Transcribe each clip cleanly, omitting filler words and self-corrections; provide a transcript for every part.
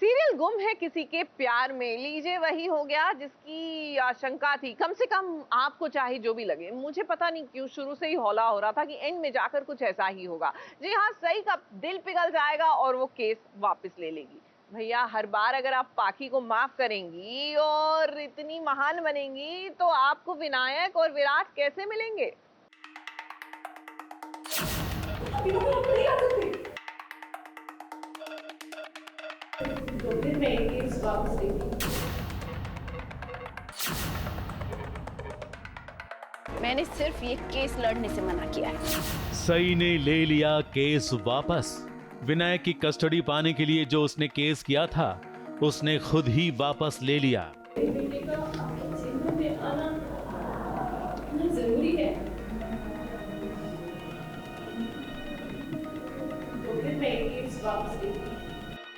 Serial गुम है किसी के प्यार में, लीजिए वही हो गया जिसकी आशंका थी। कम से कम आपको चाहे जो भी लगे, मुझे पता नहीं क्यों शुरू से ही हौला हो रहा था कि एंड में जाकर कुछ ऐसा ही होगा। जी हाँ, सई का दिल पिघल जाएगा और वो केस वापस ले लेगी। भैया, हर बार अगर आप पाखी को माफ करेंगी और इतनी महान बनेंगी तो आपको विनायक और विराट कैसे मिलेंगे? मैंने सिर्फ ये केस लड़ने से मना किया है। सई ने ले लिया केस वापस। विनायक की कस्टडी पाने के लिए जो उसने केस किया था, उसने खुद ही वापस ले लिया। बेटे का आपके जीवन में आना इतना जरूरी है, तो फिर मैं ये केस वापस लेती हूं।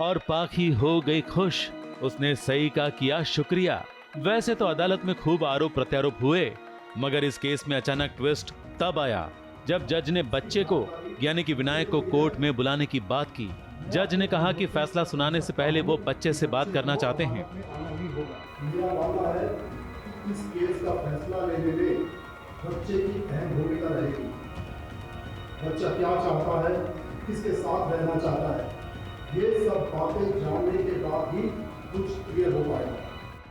और पाखी हो गई खुश। उसने सई का किया शुक्रिया। वैसे तो अदालत में खूब आरोप प्रत्यारोप हुए, मगर इस केस में अचानक ट्विस्ट तब आया जब जज ने बच्चे को यानी कि विनायक को कोर्ट में बुलाने की बात की। जज ने कहा कि फैसला सुनाने से पहले वो बच्चे से बात करना चाहते हैं। इस केस का फैसला लेने में बच्चे की अहम भूमिका रहेगी। बच्चा क्या चाहता है, किसके साथ रहना चाहता है, ये सब बातें जानने के बाद ही कुछ क्लियर हो पाएगा।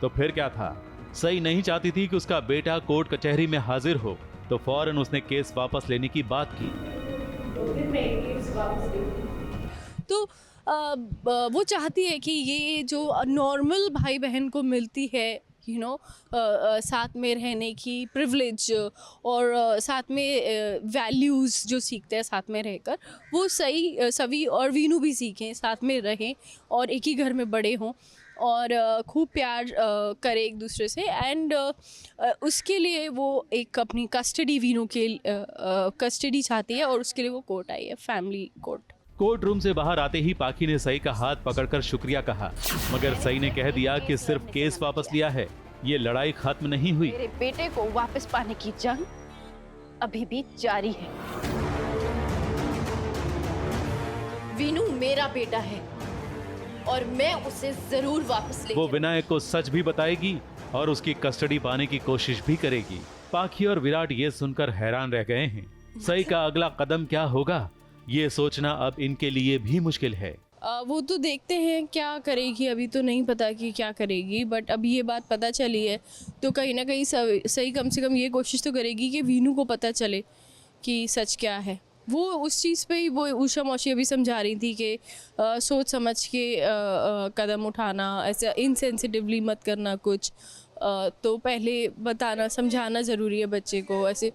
तो फिर क्या था? सई नहीं चाहती थी कि उसका बेटा कोर्ट कचहरी में हाजिर हो, तो फौरन उसने केस वापस लेने की बात की। तो फिर मैं ये केस वापस लेती हूं। तो वो चाहती है कि ये जो नॉर्मल भाई बहन को मिलती है साथ में रहने की प्रिविलेज और साथ में वैल्यूज़ जो सीखते हैं साथ में रहकर, वो सवी और वीनू भी सीखें, साथ में रहें और एक ही घर में बड़े हों और खूब प्यार करें एक दूसरे से। एंड उसके लिए वो एक अपनी कस्टडी वीनू के कस्टडी चाहती है और उसके लिए वो कोर्ट आई है, फैमिली कोर्ट। कोर्ट रूम से बाहर आते ही पाखी ने सई का हाथ पकड़कर शुक्रिया कहा, मगर सई ने कह दिया कि सिर्फ केस वापस लिया है, ये लड़ाई खत्म नहीं हुई। मेरे बेटे को वापस पाने की जंग अभी भी जारी है। वीनू मेरा बेटा है और मैं उसे जरूर वापस ले। वो विनायक को सच भी बताएगी और उसकी कस्टडी पाने की कोशिश भी करेगी। पाखी और विराट ये सुनकर हैरान रह गए हैं। सई का अगला कदम क्या होगा, ये सोचना अब इनके लिए भी मुश्किल है। वो तो देखते हैं क्या करेगी, अभी तो नहीं पता कि क्या करेगी, बट अब ये बात पता चली है तो कहीं ना कहीं सही कम से कम ये कोशिश तो करेगी कि वीनू को पता चले कि सच क्या है। वो उस चीज़ पे ही वो उषा मौसी अभी समझा रही थी कि सोच समझ के कदम उठाना, ऐसा इनसेंसिटिवली मत करना कुछ, तो पहले बताना समझाना ज़रूरी है बच्चे को, ऐसे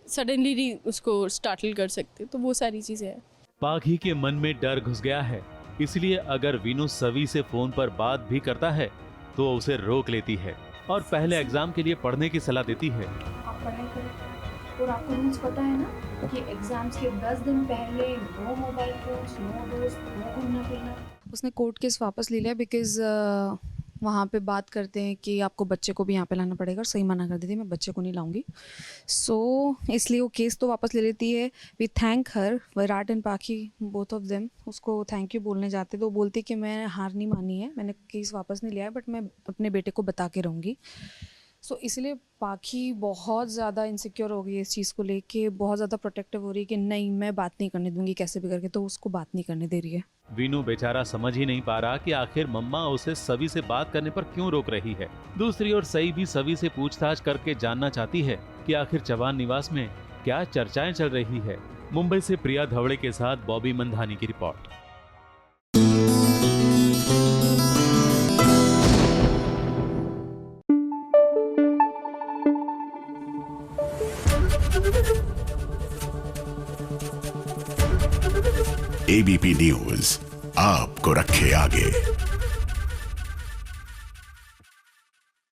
सडनली नहीं उसको स्टार्टल कर सकते, तो वो सारी चीज़ें हैं। पाखी के मन में डर घुस गया है, इसलिए अगर वीनू सवी से फोन पर बात भी करता है तो उसे रोक लेती है और पहले एग्जाम के लिए पढ़ने की सलाह देती है। आप पढ़ाई करें और आपको रूल्स पता है ना कि एग्जाम्स के 10 दिन पहले नो मोबाइल फोन्स, नो दोस्त, नो घूमना फिरना। उसने कोर्ट केस वापस ले लिया बिकॉज वहाँ पे बात करते हैं कि आपको बच्चे को भी यहाँ पे लाना पड़ेगा, और सही मना कर देती है, मैं बच्चे को नहीं लाऊंगी। सो इसलिए वो केस तो वापस ले लेती है। We thank her, Virat and Pakhi, both of them उसको थैंक यू बोलने जाते तो वो बोलती कि मैं हार नहीं मानी है, मैंने केस वापस नहीं लिया है, बट मैं अपने बेटे को बता के रहूँगी। सो इसलिए पाखी बहुत ज़्यादा इनसिक्योर हो गई है इस चीज़ को लेके, बहुत ज़्यादा प्रोटेक्टिव हो रही है कि नहीं मैं बात नहीं करने दूंगी कैसे भी करके, तो उसको बात नहीं करने दे रही है। वीनू बेचारा समझ ही नहीं पा रहा कि आखिर मम्मा उसे सवी से बात करने पर क्यों रोक रही है। दूसरी ओर सई भी सवी से पूछताछ करके जानना चाहती है कि आखिर चौहान निवास में क्या चर्चाएं चल रही है। मुंबई से प्रिया धवड़े के साथ बॉबी मंधानी की रिपोर्ट। एबीपी न्यूज आपको रखे आगे।